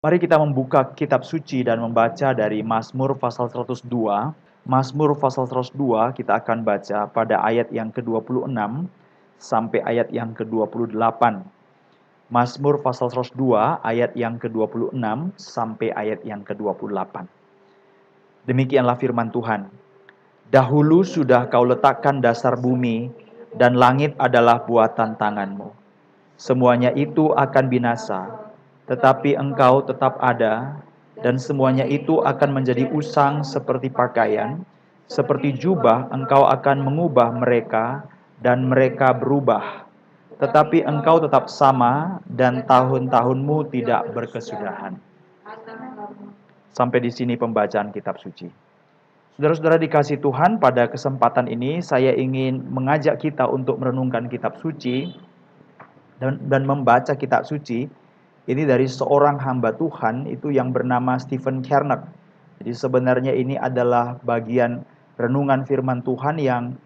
Mari kita membuka kitab suci dan membaca dari Mazmur pasal 102. Mazmur pasal 102 kita akan baca pada ayat yang ke-26 sampai ayat yang ke-28. Mazmur pasal 102 ayat yang ke-26 sampai ayat yang ke-28. Demikianlah firman Tuhan. Dahulu sudah kau letakkan dasar bumi, dan langit adalah buatan tanganmu. Semuanya itu akan binasa, tetapi engkau tetap ada, dan semuanya itu akan menjadi usang seperti pakaian, seperti jubah engkau akan mengubah mereka, dan mereka berubah. Tetapi engkau tetap sama, dan tahun-tahunmu tidak berkesudahan. Sampai di sini pembacaan kitab suci. Saudara-saudara dikasih Tuhan, pada kesempatan ini saya ingin mengajak kita untuk merenungkan kitab suci dan membaca kitab suci ini dari seorang hamba Tuhan itu yang bernama Stephen Kernach. Jadi sebenarnya ini adalah bagian renungan firman Tuhan yang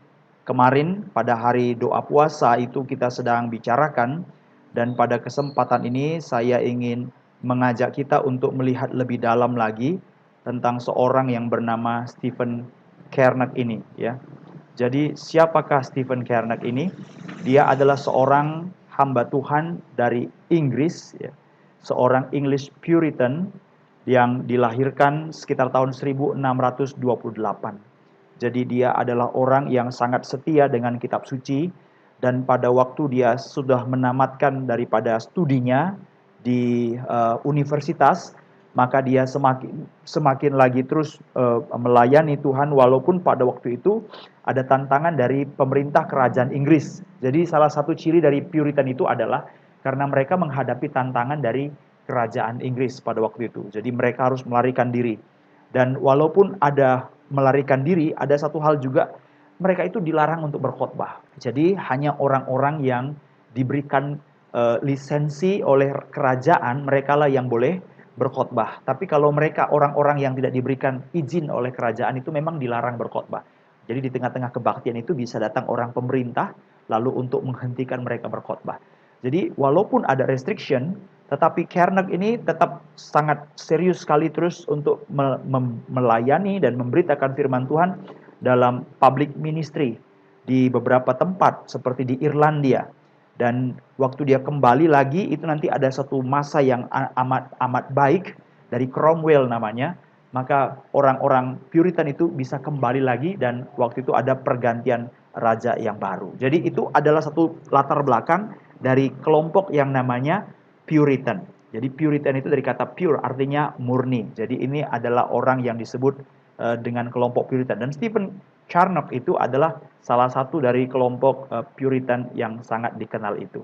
kemarin pada hari doa puasa itu kita sedang bicarakan, dan pada kesempatan ini saya ingin mengajak kita untuk melihat lebih dalam lagi tentang seorang yang bernama Stephen Kernach ini, ya. Jadi siapakah Stephen Kernach ini? Dia adalah seorang hamba Tuhan dari Inggris, ya. Seorang English Puritan yang dilahirkan sekitar tahun 1628. Jadi dia adalah orang yang sangat setia dengan kitab suci, dan pada waktu dia sudah menamatkan daripada studinya di universitas, maka dia semakin lagi terus melayani Tuhan, walaupun pada waktu itu ada tantangan dari pemerintah kerajaan Inggris. Jadi salah satu ciri dari Puritan itu adalah karena mereka menghadapi tantangan dari kerajaan Inggris pada waktu itu. Jadi mereka harus melarikan diri. Dan walaupun ada melarikan diri, ada satu hal juga, mereka itu dilarang untuk berkhotbah. Jadi hanya orang-orang yang diberikan lisensi oleh kerajaan, merekalah yang boleh berkhotbah. Tapi kalau mereka orang-orang yang tidak diberikan izin oleh kerajaan itu memang dilarang berkhotbah. Jadi di tengah-tengah kebaktian itu bisa datang orang pemerintah lalu untuk menghentikan mereka berkhotbah. Jadi walaupun ada restriction, tetapi Kernach ini tetap sangat serius sekali terus untuk melayani dan memberitakan firman Tuhan dalam public ministry di beberapa tempat seperti di Irlandia. Dan waktu dia kembali lagi itu nanti ada satu masa yang amat baik dari Cromwell namanya. Maka orang-orang Puritan itu bisa kembali lagi, dan waktu itu ada pergantian raja yang baru. Jadi itu adalah satu latar belakang dari kelompok yang namanya Puritan. Jadi Puritan itu dari kata pure, artinya murni. Jadi ini adalah orang yang disebut dengan kelompok Puritan. Dan Stephen Kernach itu adalah salah satu dari kelompok Puritan yang sangat dikenal itu.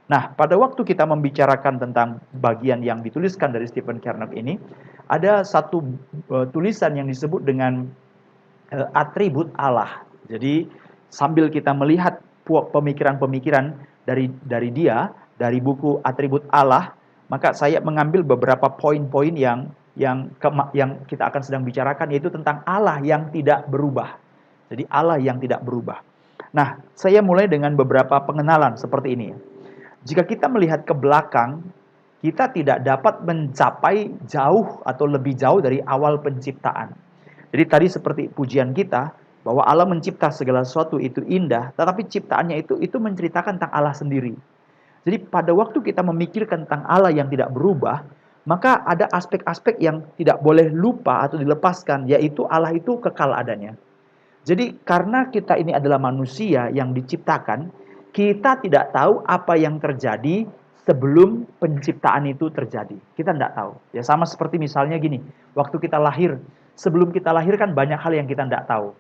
Nah, pada waktu kita membicarakan tentang bagian yang dituliskan dari Stephen Kernach ini, ada satu tulisan yang disebut dengan atribut Allah. Jadi sambil kita melihat pemikiran-pemikiran dari dia, dari buku Atribut Allah, maka saya mengambil beberapa poin-poin yang kita akan sedang bicarakan, yaitu tentang Allah yang tidak berubah. Jadi Allah yang tidak berubah. Nah, saya mulai dengan beberapa pengenalan seperti ini. Jika kita melihat ke belakang, kita tidak dapat mencapai jauh atau lebih jauh dari awal penciptaan. Jadi tadi seperti pujian kita, bahwa Allah mencipta segala sesuatu itu indah, tetapi ciptaannya itu menceritakan tentang Allah sendiri. Jadi pada waktu kita memikirkan tentang Allah yang tidak berubah, maka ada aspek-aspek yang tidak boleh lupa atau dilepaskan, yaitu Allah itu kekal adanya. Jadi karena kita ini adalah manusia yang diciptakan, kita tidak tahu apa yang terjadi sebelum penciptaan itu terjadi. Kita tidak tahu. Ya sama seperti misalnya gini, waktu kita lahir, sebelum kita lahir kan banyak hal yang kita tidak tahu.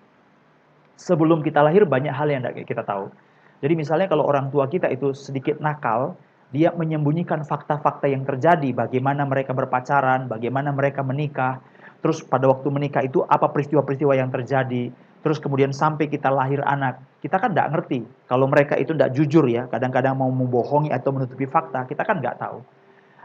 Sebelum kita lahir banyak hal yang tidak kita tahu. Jadi misalnya kalau orang tua kita itu sedikit nakal, dia menyembunyikan fakta-fakta yang terjadi, bagaimana mereka berpacaran, bagaimana mereka menikah, terus pada waktu menikah itu apa peristiwa-peristiwa yang terjadi, terus kemudian sampai kita lahir anak. Kita kan tidak ngerti, kalau mereka itu tidak jujur ya, kadang-kadang mau membohongi atau menutupi fakta, kita kan nggak tahu.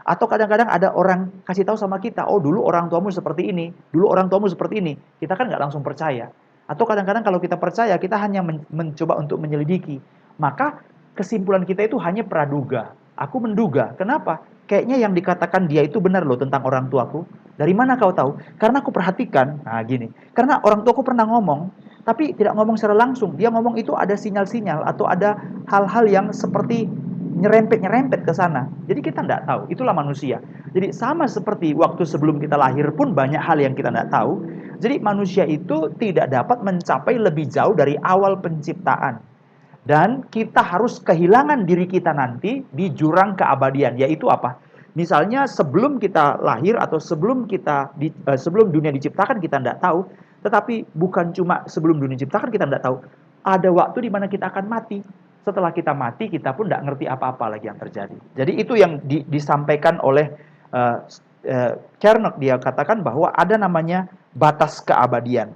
Atau kadang-kadang ada orang kasih tahu sama kita, oh dulu orang tuamu seperti ini, dulu orang tuamu seperti ini, kita kan nggak langsung percaya. Atau kadang-kadang kalau kita percaya, kita hanya mencoba untuk menyelidiki. Maka kesimpulan kita itu hanya praduga. Aku menduga. Kenapa? kayaknya yang dikatakan dia itu benar loh tentang orang tuaku. Dari mana kau tahu? Karena aku perhatikan, nah gini, karena orang tuaku pernah ngomong, tapi tidak ngomong secara langsung. Dia ngomong itu ada sinyal-sinyal atau ada hal-hal yang seperti nyerempet-nyerempet ke sana. Jadi kita tidak tahu, itulah manusia. Jadi sama seperti waktu sebelum kita lahir pun banyak hal yang kita tidak tahu. Jadi manusia itu tidak dapat mencapai lebih jauh dari awal penciptaan. Dan kita harus kehilangan diri kita nanti di jurang keabadian, yaitu apa? Misalnya sebelum kita lahir atau sebelum dunia diciptakan kita tidak tahu, tetapi bukan cuma sebelum dunia diciptakan kita tidak tahu, ada waktu di mana kita akan mati. Setelah kita mati kita pun tidak ngerti apa-apa lagi yang terjadi. Jadi itu yang disampaikan oleh Kernok. Dia katakan bahwa ada namanya batas keabadian.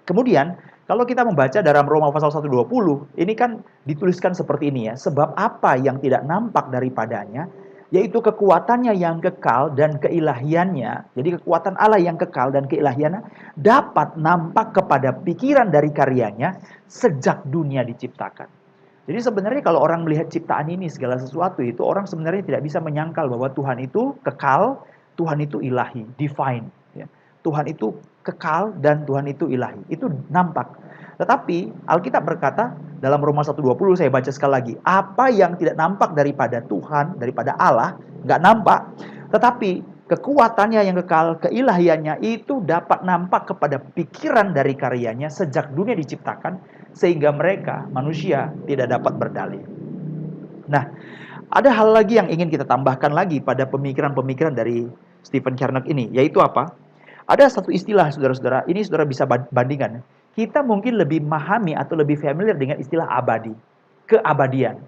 Kemudian kalau kita membaca dalam Roma pasal 1:20, ini kan dituliskan seperti ini ya. Sebab apa yang tidak nampak daripadanya, yaitu kekuatannya yang kekal dan keilahiannya. Jadi kekuatan Allah yang kekal dan keilahiannya dapat nampak kepada pikiran dari karyanya sejak dunia diciptakan. Jadi sebenarnya kalau orang melihat ciptaan ini segala sesuatu itu, orang sebenarnya tidak bisa menyangkal bahwa Tuhan itu kekal, Tuhan itu ilahi, divine. Ya. Tuhan itu kekal dan Tuhan itu ilahi. Itu nampak. Tetapi Alkitab berkata dalam Roma 1:20, saya baca sekali lagi, apa yang tidak nampak daripada Tuhan, daripada Allah, nggak nampak, tetapi kekuatannya yang kekal, keilahiannya itu dapat nampak kepada pikiran dari karyanya sejak dunia diciptakan, sehingga mereka, manusia, tidak dapat berdalih. Nah, ada hal lagi yang ingin kita tambahkan lagi pada pemikiran-pemikiran dari Stephen Kernok ini, yaitu apa? Ada satu istilah, saudara-saudara, ini saudara bisa bandingkan. Kita mungkin lebih memahami atau lebih familiar dengan istilah abadi, keabadian.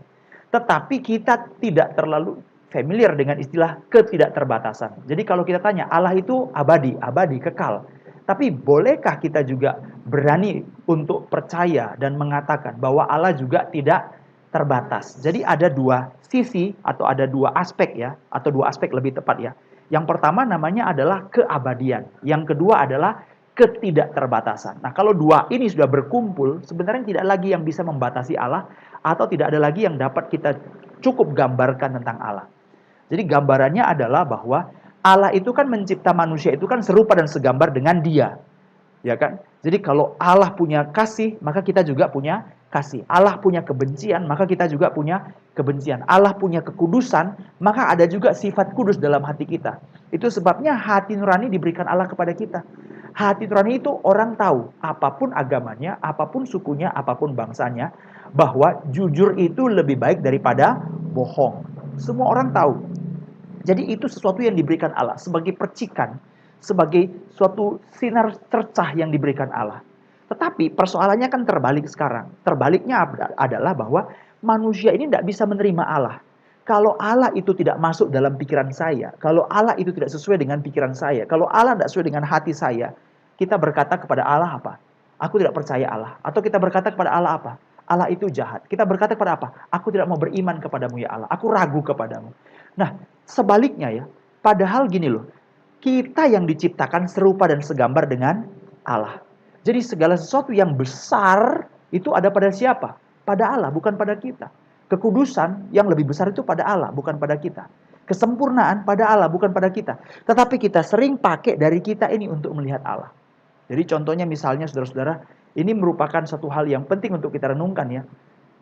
Tetapi kita tidak terlalu familiar dengan istilah ketidakterbatasan. Jadi kalau kita tanya, Allah itu abadi, kekal. Tapi bolehkah kita juga berani untuk percaya dan mengatakan bahwa Allah juga tidak terbatas? Jadi ada dua sisi atau ada dua aspek ya, atau dua aspek lebih tepat ya. Yang pertama namanya adalah keabadian. Yang kedua adalah ketidakterbatasan. Nah, kalau dua ini sudah berkumpul, sebenarnya tidak lagi yang bisa membatasi Allah atau tidak ada lagi yang dapat kita cukup gambarkan tentang Allah. Jadi gambarannya adalah bahwa Allah itu kan mencipta manusia itu kan serupa dan segambar dengan Dia. Ya kan? Jadi kalau Allah punya kasih, maka kita juga punya kasih. Allah punya kebencian, maka kita juga punya kebencian. Allah punya kekudusan, maka ada juga sifat kudus dalam hati kita. Itu sebabnya hati nurani diberikan Allah kepada kita. Hati nurani itu orang tahu, apapun agamanya, apapun sukunya, apapun bangsanya, bahwa jujur itu lebih baik daripada bohong. Semua orang tahu. Jadi itu sesuatu yang diberikan Allah sebagai percikan, sebagai suatu sinar cercah yang diberikan Allah. Tetapi persoalannya kan terbalik sekarang. Terbaliknya adalah bahwa manusia ini tidak bisa menerima Allah. Kalau Allah itu tidak masuk dalam pikiran saya, kalau Allah itu tidak sesuai dengan pikiran saya, kalau Allah tidak sesuai dengan hati saya, kita berkata kepada Allah apa? Aku tidak percaya Allah. Atau kita berkata kepada Allah apa? Allah itu jahat. Kita berkata kepada apa? Aku tidak mau beriman kepadamu ya Allah. Aku ragu kepadamu. Nah, sebaliknya ya, padahal gini loh, kita yang diciptakan serupa dan segambar dengan Allah. Jadi segala sesuatu yang besar itu ada pada siapa? Pada Allah, bukan pada kita. Kekudusan yang lebih besar itu pada Allah, bukan pada kita. Kesempurnaan pada Allah, bukan pada kita. Tetapi kita sering pakai dari kita ini untuk melihat Allah. Jadi contohnya misalnya saudara-saudara, ini merupakan satu hal yang penting untuk kita renungkan ya.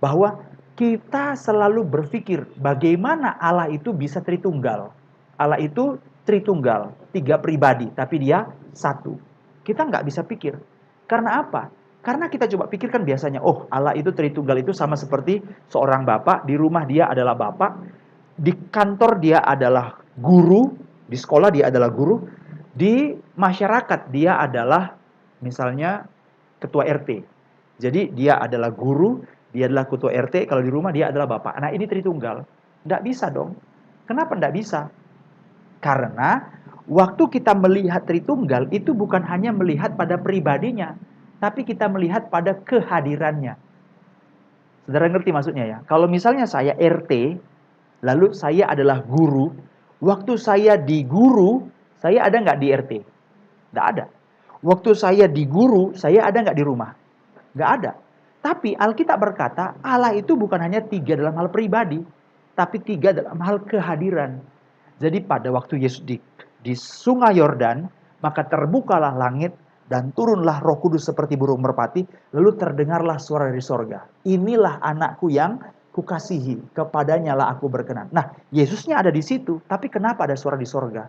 Bahwa kita selalu berpikir bagaimana Allah itu bisa Tritunggal. Allah itu Tritunggal, 3 pribadi, tapi dia satu. Kita nggak bisa pikir. Karena apa? Karena kita coba pikirkan biasanya, oh Allah itu Tritunggal itu sama seperti seorang bapak, di rumah dia adalah bapak, di kantor dia adalah guru, di sekolah dia adalah guru, di masyarakat dia adalah misalnya ketua RT. Jadi dia adalah guru, dia adalah ketua RT, kalau di rumah dia adalah bapak. Nah ini Tritunggal. Nggak bisa dong. Kenapa nggak bisa? Karena waktu kita melihat Tritunggal itu bukan hanya melihat pada pribadinya, tapi kita melihat pada kehadirannya. Saudara ngerti maksudnya ya? Kalau misalnya saya RT, lalu saya adalah guru, waktu saya di guru, saya ada nggak di RT? Nggak ada. Waktu saya di guru, saya ada nggak di rumah? Nggak ada. Tapi Alkitab berkata, Allah itu bukan hanya 3 dalam hal pribadi, tapi 3 dalam hal kehadiran. Jadi pada waktu Yesus di sungai Yordan, maka terbukalah langit dan turunlah Roh Kudus seperti burung merpati, lalu terdengarlah suara dari sorga. Inilah anakku yang kukasihi, kepadanya lah aku berkenan. Nah, Yesusnya ada di situ, tapi kenapa ada suara di sorga?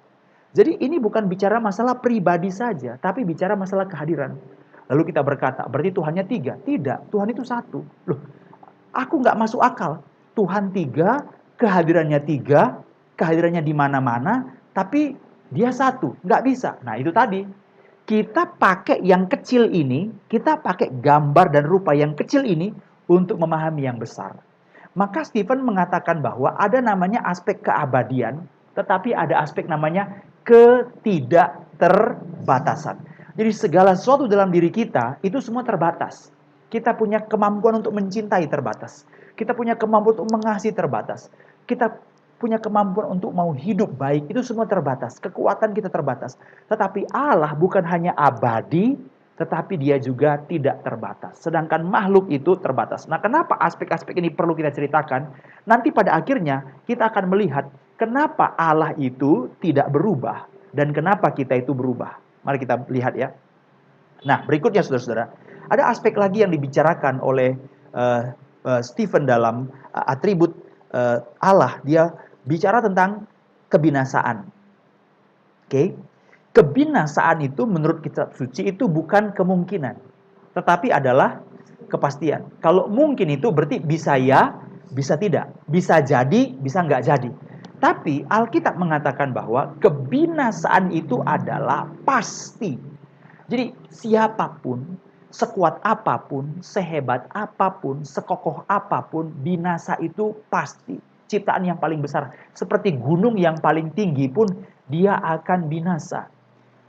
Jadi ini bukan bicara masalah pribadi saja, tapi bicara masalah kehadiran. Lalu kita berkata, berarti Tuhannya 3. Tidak, Tuhan itu 1. Loh, aku nggak masuk akal. Tuhan 3, kehadirannya 3, kehadirannya di mana-mana, tapi dia 1. Nggak bisa. Nah itu tadi. Kita pakai yang kecil ini, kita pakai gambar dan rupa yang kecil ini untuk memahami yang besar. Maka Stephen mengatakan bahwa ada namanya aspek keabadian, tetapi ada aspek namanya ketidakterbatasan. Jadi segala sesuatu dalam diri kita itu semua terbatas. Kita punya kemampuan untuk mencintai terbatas. Kita punya kemampuan untuk mengasihi terbatas. Kita punya kemampuan untuk mau hidup baik, itu semua terbatas. Kekuatan kita terbatas. Tetapi Allah bukan hanya abadi, tetapi dia juga tidak terbatas. Sedangkan makhluk itu terbatas. Nah, kenapa aspek-aspek ini perlu kita ceritakan? Nanti pada akhirnya kita akan melihat kenapa Allah itu tidak berubah dan kenapa kita itu berubah. Mari kita lihat ya. Nah, berikutnya saudara-saudara, ada aspek lagi yang dibicarakan oleh Stephen dalam atribut Allah. Dia bicara tentang kebinasaan. Oke. Kebinasaan itu menurut kitab suci itu bukan kemungkinan, tetapi adalah kepastian. Kalau mungkin itu berarti bisa ya, bisa tidak. Bisa jadi, bisa nggak jadi. Tapi Alkitab mengatakan bahwa kebinasaan itu adalah pasti. Jadi siapapun, sekuat apapun, sehebat apapun, sekokoh apapun, binasa itu pasti. Ciptaan yang paling besar, seperti gunung yang paling tinggi pun, dia akan binasa.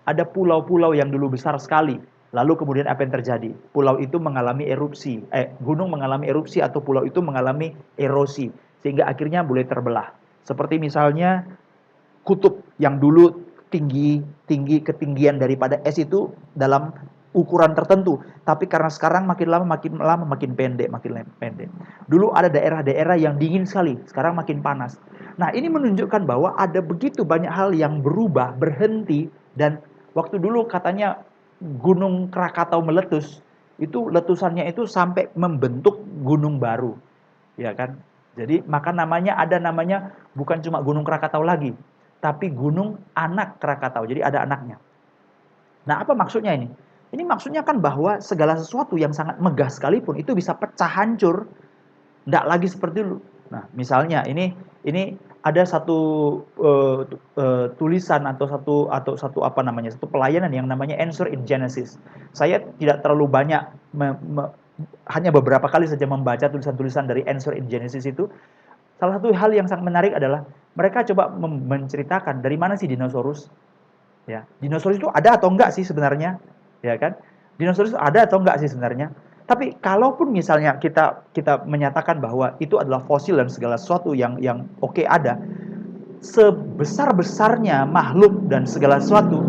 Ada pulau-pulau yang dulu besar sekali, lalu kemudian apa yang terjadi? Pulau itu mengalami erupsi, gunung mengalami erupsi atau pulau itu mengalami erosi, sehingga akhirnya boleh terbelah. Seperti misalnya kutub yang dulu tinggi ketinggian daripada es itu dalam ukuran tertentu, tapi karena sekarang makin lama makin pendek. Dulu ada daerah-daerah yang dingin sekali, sekarang makin panas. Nah, ini menunjukkan bahwa ada begitu banyak hal yang berubah, berhenti, dan waktu dulu katanya Gunung Krakatau meletus, itu letusannya itu sampai membentuk gunung baru, ya kan? Jadi maka ada namanya bukan cuma Gunung Krakatau lagi, tapi Gunung Anak Krakatau. Jadi ada anaknya. Nah, apa maksudnya ini? Ini maksudnya kan bahwa segala sesuatu yang sangat megah sekalipun itu bisa pecah hancur, tidak lagi seperti dulu. Nah, misalnya ini ada satu tulisan atau satu apa namanya, satu pelayanan yang namanya Answer in Genesis. Saya tidak terlalu banyak hanya beberapa kali saja membaca tulisan-tulisan dari Answer in Genesis itu. Salah satu hal yang sangat menarik adalah mereka coba menceritakan dari mana sih dinosaurus. Ya, dinosaurus itu ada atau enggak sih sebenarnya? Ya kan? Dinosaurus itu ada atau enggak sih sebenarnya? Tapi kalaupun misalnya kita menyatakan bahwa itu adalah fosil dan segala sesuatu yang oke ada, sebesar-besarnya makhluk dan segala sesuatu,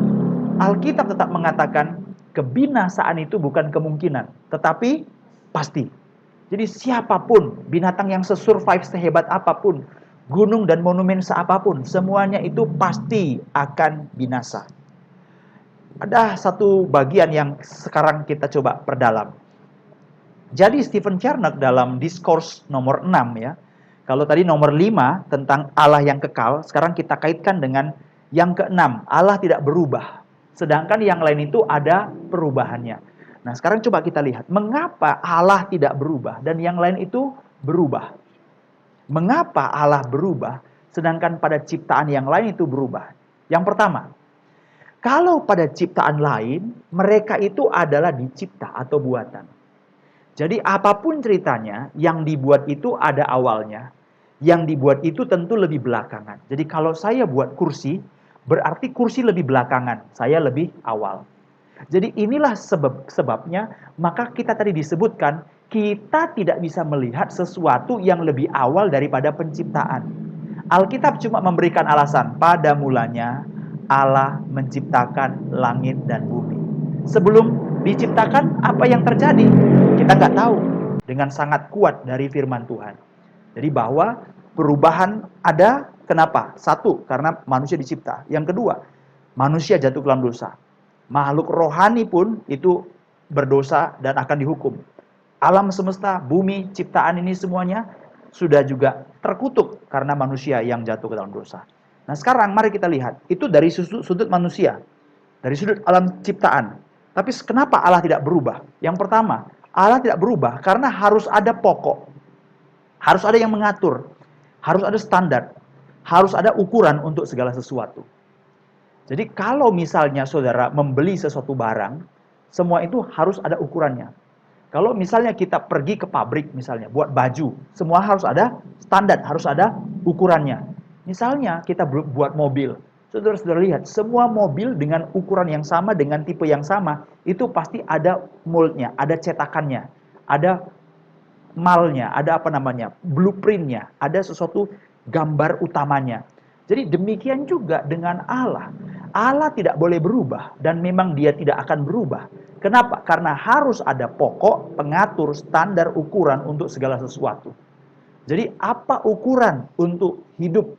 Alkitab tetap mengatakan kebinasaan itu bukan kemungkinan, tetapi pasti. Jadi siapapun, binatang yang sesurvive sehebat apapun, gunung dan monumen seapapun, semuanya itu pasti akan binasa. Ada satu bagian yang sekarang kita coba perdalam. Jadi Stephen Charnock dalam Discourse nomor 6 ya. Kalau tadi nomor 5 tentang Allah yang kekal, sekarang kita kaitkan dengan yang ke-6, Allah tidak berubah. Sedangkan yang lain itu ada perubahannya. Nah, sekarang coba kita lihat, mengapa Allah tidak berubah dan yang lain itu berubah? Mengapa Allah berubah sedangkan pada ciptaan yang lain itu berubah? Yang pertama, kalau pada ciptaan lain, mereka itu adalah dicipta atau buatan. Jadi apapun ceritanya, yang dibuat itu ada awalnya. Yang dibuat itu tentu lebih belakangan. Jadi kalau saya buat kursi, berarti kursi lebih belakangan, saya lebih awal. Jadi inilah sebabnya, maka kita tadi disebutkan, kita tidak bisa melihat sesuatu yang lebih awal daripada penciptaan. Alkitab cuma memberikan alasan, pada mulanya Allah menciptakan langit dan bumi. Sebelum diciptakan, apa yang terjadi? Kita nggak tahu. Dengan sangat kuat dari firman Tuhan. Jadi bahwa perubahan ada, Kenapa? Satu, karena manusia dicipta. Yang kedua, manusia jatuh ke dalam dosa. Makhluk rohani pun itu berdosa dan akan dihukum. Alam semesta, bumi, ciptaan ini semuanya sudah juga terkutuk karena manusia yang jatuh ke dalam dosa. Nah sekarang mari kita lihat, itu dari sudut manusia, dari sudut alam ciptaan. Tapi kenapa Allah tidak berubah? Yang pertama, Allah tidak berubah karena harus ada pokok. Harus ada yang mengatur. Harus ada standar. Harus ada ukuran untuk segala sesuatu. Jadi kalau misalnya saudara membeli sesuatu barang, semua itu harus ada ukurannya. Kalau misalnya kita pergi ke pabrik misalnya, buat baju, semua harus ada standar, harus ada ukurannya. Misalnya kita buat mobil, saudara-saudara lihat, semua mobil dengan ukuran yang sama, dengan tipe yang sama, itu pasti ada moldnya, ada cetakannya, ada malnya, ada blueprintnya, ada sesuatu gambar utamanya. Jadi demikian juga dengan Allah. Allah tidak boleh berubah dan memang dia tidak akan berubah. Kenapa? Karena harus ada pokok, pengatur, standar, ukuran untuk segala sesuatu. Jadi apa ukuran untuk hidup?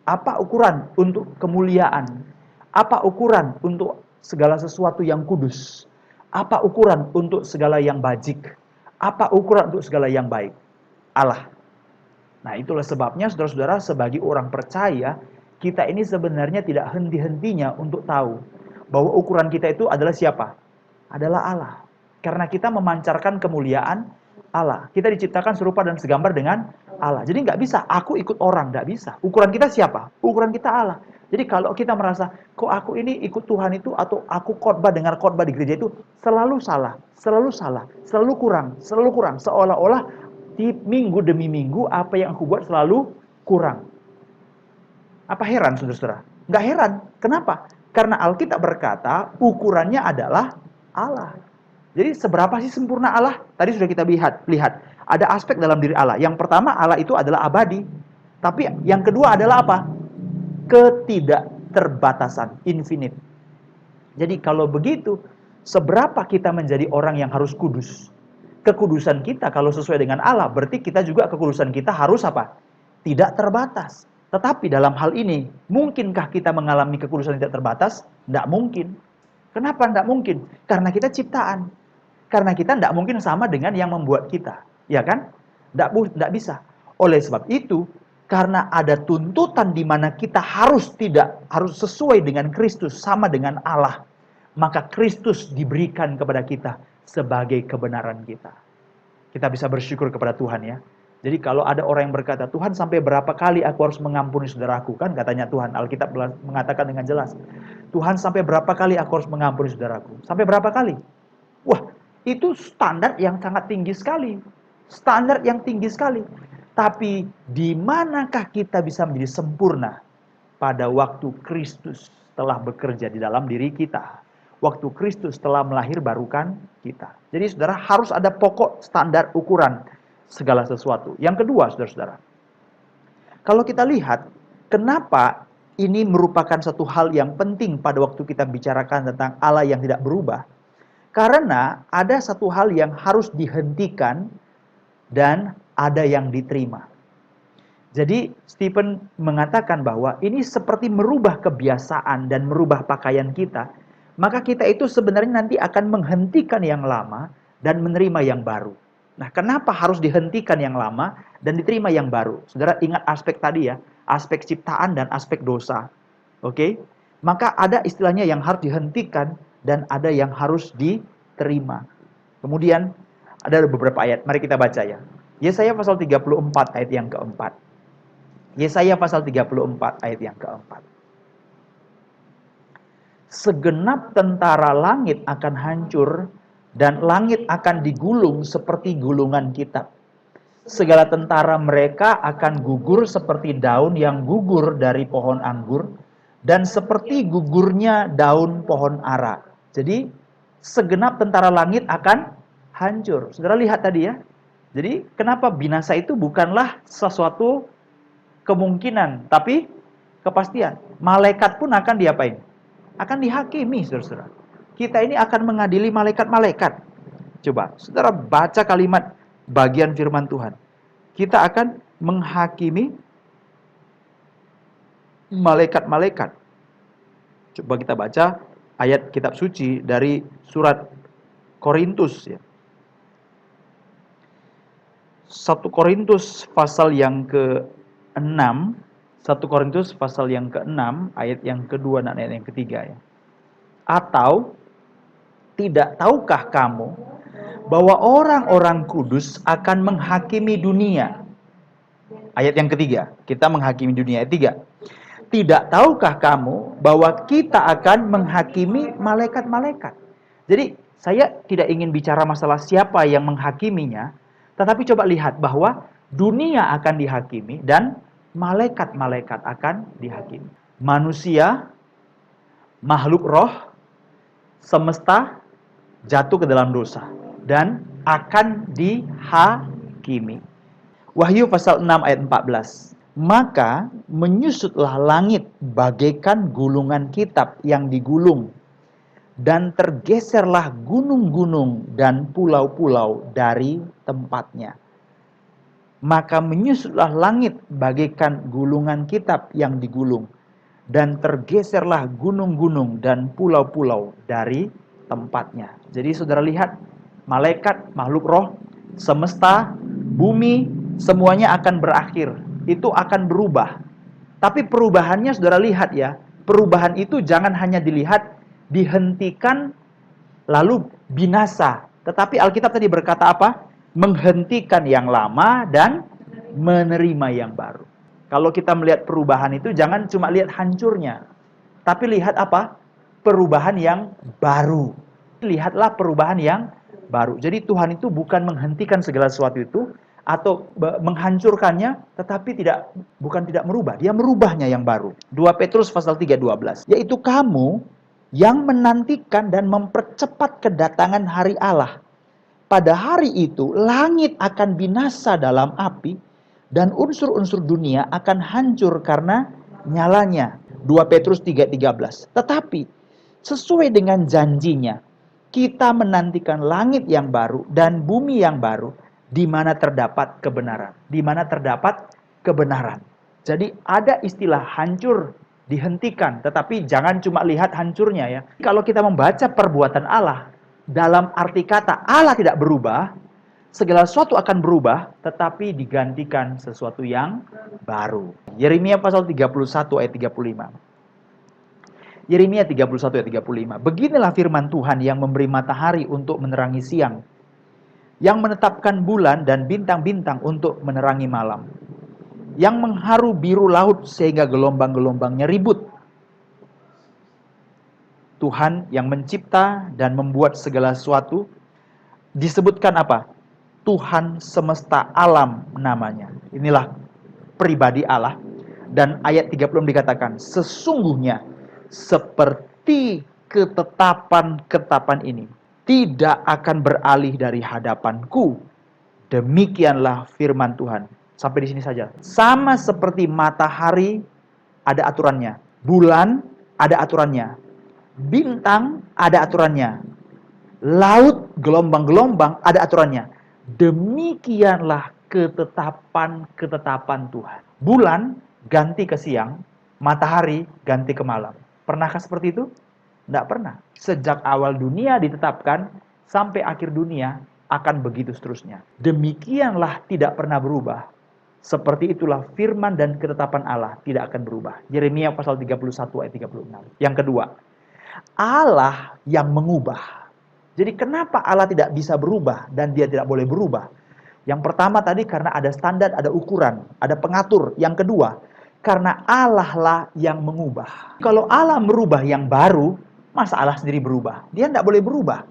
Apa ukuran untuk kemuliaan? Apa ukuran untuk segala sesuatu yang kudus? Apa ukuran untuk segala yang bajik? Apa ukuran untuk segala yang baik? Allah. Nah itulah sebabnya saudara-saudara sebagai orang percaya, kita ini sebenarnya tidak henti-hentinya untuk tahu bahwa ukuran kita itu adalah siapa? Adalah Allah. Karena kita memancarkan kemuliaan Allah. Kita diciptakan serupa dan segambar dengan Allah. Jadi nggak bisa, aku ikut orang, nggak bisa. Ukuran kita siapa? Ukuran kita Allah. Jadi kalau kita merasa, kok aku ini ikut Tuhan itu, atau aku dengar khotbah di gereja itu, selalu salah, selalu kurang. Seolah-olah di minggu demi minggu, apa yang aku buat selalu kurang. Apa heran, saudara-saudara? Nggak heran. Kenapa? Karena Alkitab berkata, ukurannya adalah Allah. Jadi seberapa sih sempurna Allah? Tadi sudah kita lihat. Ada aspek dalam diri Allah. Yang pertama, Allah itu adalah abadi. Tapi yang kedua adalah apa? Ketidakterbatasan, infinite. Jadi kalau begitu, seberapa kita menjadi orang yang harus kudus? Kekudusan kita kalau sesuai dengan Allah, berarti kita juga kekudusan kita harus apa? Tidak terbatas. Tetapi dalam hal ini, mungkinkah kita mengalami kekudusan tidak terbatas? Tidak mungkin. Kenapa tidak mungkin? Karena kita ciptaan. Karena kita tidak mungkin sama dengan yang membuat kita. Ya kan? Tidak bisa. Oleh sebab itu, karena ada tuntutan di mana kita harus sesuai dengan Kristus, sama dengan Allah, maka Kristus diberikan kepada kita sebagai kebenaran kita. Kita bisa bersyukur kepada Tuhan ya. Jadi kalau ada orang yang berkata, Tuhan sampai berapa kali aku harus mengampuni saudaraku? Kan katanya Tuhan, Alkitab mengatakan dengan jelas. Tuhan sampai berapa kali aku harus mengampuni saudaraku? Sampai berapa kali? Wah, itu standar yang sangat tinggi sekali. Standar yang tinggi sekali. Tapi di manakah kita bisa menjadi sempurna? Pada waktu Kristus telah bekerja di dalam diri kita. Waktu Kristus telah melahirbarukan kita. Jadi saudara harus ada pokok standar ukuran segala sesuatu. Yang kedua saudara-saudara, kalau kita lihat kenapa ini merupakan satu hal yang penting pada waktu kita bicarakan tentang Allah yang tidak berubah. Karena ada satu hal yang harus dihentikan dan ada yang diterima. Jadi Stephen mengatakan bahwa ini seperti merubah kebiasaan dan merubah pakaian kita. Maka kita itu sebenarnya nanti akan menghentikan yang lama dan menerima yang baru. Nah, kenapa harus dihentikan yang lama dan diterima yang baru? Saudara ingat aspek tadi ya, aspek ciptaan dan aspek dosa. Oke? Maka ada istilahnya yang harus dihentikan dan ada yang harus diterima. Kemudian ada beberapa ayat, mari kita baca ya. Yesaya pasal 34 ayat yang keempat. Yesaya pasal 34 ayat yang keempat. Segenap tentara langit akan hancur dan langit akan digulung seperti gulungan kitab. Segala tentara mereka akan gugur seperti daun yang gugur dari pohon anggur dan seperti gugurnya daun pohon ara. Jadi segenap tentara langit akan hancur. Saudara lihat tadi ya. Jadi kenapa binasa itu bukanlah sesuatu kemungkinan, tapi kepastian. Malaikat pun akan diapain? Akan dihakimi, saudara-saudara. Kita ini akan mengadili malaikat-malaikat. Coba, saudara baca kalimat bagian firman Tuhan. Kita akan menghakimi malaikat-malaikat. Coba kita baca ayat kitab suci dari surat Korintus ya. 1 Korintus pasal yang ke-6, 1 Korintus pasal yang ke-6 ayat yang kedua dan ayat yang ketiga ya. Atau tidak tahukah kamu bahwa orang-orang kudus akan menghakimi dunia? Ayat yang ketiga, kita menghakimi dunia. Ayat 3. Tidak tahukah kamu bahwa kita akan menghakimi malaikat-malaikat? Jadi, saya tidak ingin bicara masalah siapa yang menghakiminya, tetapi coba lihat bahwa dunia akan dihakimi dan malaikat-malaikat akan dihakimi. Manusia, makhluk roh, semesta jatuh ke dalam dosa dan akan dihakimi. Wahyu pasal 6 ayat 14. Maka menyusutlah langit bagaikan gulungan kitab yang digulung, dan tergeserlah gunung-gunung dan pulau-pulau dari tempatnya. Maka menyusutlah langit bagaikan gulungan kitab yang digulung, dan tergeserlah gunung-gunung dan pulau-pulau dari tempatnya. Jadi saudara lihat, malaikat, makhluk roh, semesta, bumi, semuanya akan berakhir. Itu akan berubah. Tapi perubahannya saudara lihat ya, perubahan itu jangan hanya dilihat dihentikan lalu binasa. Tetapi Alkitab tadi berkata apa? Menghentikan yang lama dan menerima yang baru. Kalau kita melihat perubahan itu jangan cuma lihat hancurnya, tapi lihat apa? Perubahan yang baru. Lihatlah perubahan yang baru. Jadi Tuhan itu bukan menghentikan segala sesuatu itu atau menghancurkannya, tetapi bukan tidak merubah. Dia merubahnya yang baru. 2 Petrus pasal 3:12. Yaitu kamu yang menantikan dan mempercepat kedatangan hari Allah. Pada hari itu langit akan binasa dalam api dan unsur-unsur dunia akan hancur karena nyalanya. 2 Petrus 3:13. Tetapi sesuai dengan janjinya, kita menantikan langit yang baru dan bumi yang baru di mana terdapat kebenaran. Di mana terdapat kebenaran. Jadi ada istilah hancur, dihentikan, tetapi jangan cuma lihat hancurnya ya. Kalau kita membaca perbuatan Allah, dalam arti kata Allah tidak berubah, segala sesuatu akan berubah, tetapi digantikan sesuatu yang baru. Yeremia pasal 31 ayat 35. Yeremia 31 ayat 35. Beginilah firman Tuhan yang memberi matahari untuk menerangi siang, yang menetapkan bulan dan bintang-bintang untuk menerangi malam, yang mengharu biru laut sehingga gelombang-gelombangnya ribut. Tuhan yang mencipta dan membuat segala sesuatu, disebutkan apa? Tuhan semesta alam namanya. Inilah pribadi Allah. Dan ayat 30 dikatakan, sesungguhnya seperti ketetapan-ketetapan ini tidak akan beralih dari hadapanku. Demikianlah firman Tuhan. Sampai di sini saja. Sama seperti matahari ada aturannya, bulan ada aturannya, bintang ada aturannya, laut, gelombang-gelombang ada aturannya. Demikianlah ketetapan-ketetapan Tuhan. Bulan ganti ke siang, matahari ganti ke malam. Pernahkah seperti itu? Tidak pernah. Sejak awal dunia ditetapkan, sampai akhir dunia akan begitu seterusnya. Demikianlah tidak pernah berubah. Seperti itulah firman dan ketetapan Allah tidak akan berubah. Yeremia pasal 31 ayat 36. Yang kedua, Allah yang mengubah. Jadi kenapa Allah tidak bisa berubah dan dia tidak boleh berubah? Yang pertama tadi karena ada standar, ada ukuran, ada pengatur. Yang kedua, karena Allah lah yang mengubah. Kalau Allah merubah yang baru, masa Allah sendiri berubah? Dia tidak boleh berubah.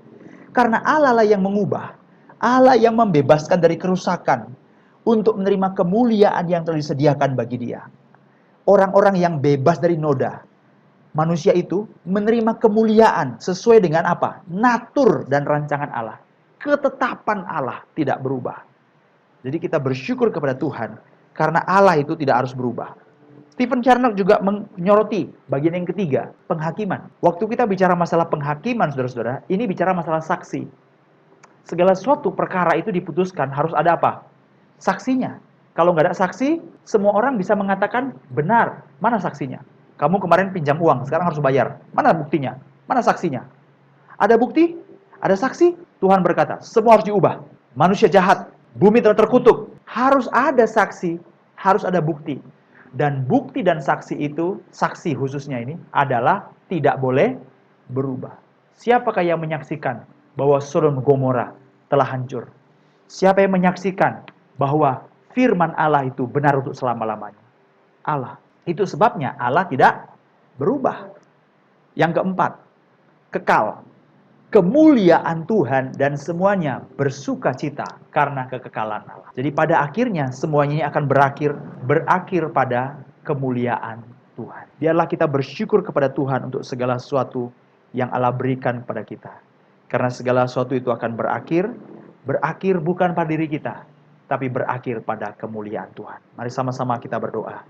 Karena Allah lah yang mengubah. Allah yang membebaskan dari kerusakan untuk menerima kemuliaan yang telah disediakan bagi dia. Orang-orang yang bebas dari noda. Manusia itu menerima kemuliaan sesuai dengan apa? Natur dan rancangan Allah. Ketetapan Allah tidak berubah. Jadi kita bersyukur kepada Tuhan karena Allah itu tidak harus berubah. Stephen Charnock juga menyoroti bagian yang ketiga, penghakiman. Waktu kita bicara masalah penghakiman, saudara-saudara, ini bicara masalah saksi. Segala suatu perkara itu diputuskan harus ada apa? Saksinya. Kalau nggak ada saksi, semua orang bisa mengatakan benar. Mana saksinya? Kamu kemarin pinjam uang, sekarang harus bayar. Mana buktinya? Mana saksinya? Ada bukti? Ada saksi? Tuhan berkata, semua harus diubah. Manusia jahat, bumi telah terkutuk. Harus ada saksi, harus ada bukti. Dan bukti dan saksi itu, saksi khususnya ini, adalah tidak boleh berubah. Siapakah yang menyaksikan bahwa Sodom Gomora telah hancur? Siapa yang menyaksikan bahwa firman Allah itu benar untuk selama-lamanya? Allah. Itu sebabnya Allah tidak berubah. Yang keempat, kekal. Kemuliaan Tuhan dan semuanya bersuka cita karena kekekalan Allah. Jadi pada akhirnya semuanya ini akan berakhir pada kemuliaan Tuhan. Biarlah kita bersyukur kepada Tuhan untuk segala sesuatu yang Allah berikan kepada kita. Karena segala sesuatu itu akan berakhir bukan pada diri kita, tapi berakhir pada kemuliaan Tuhan. Mari sama-sama kita berdoa.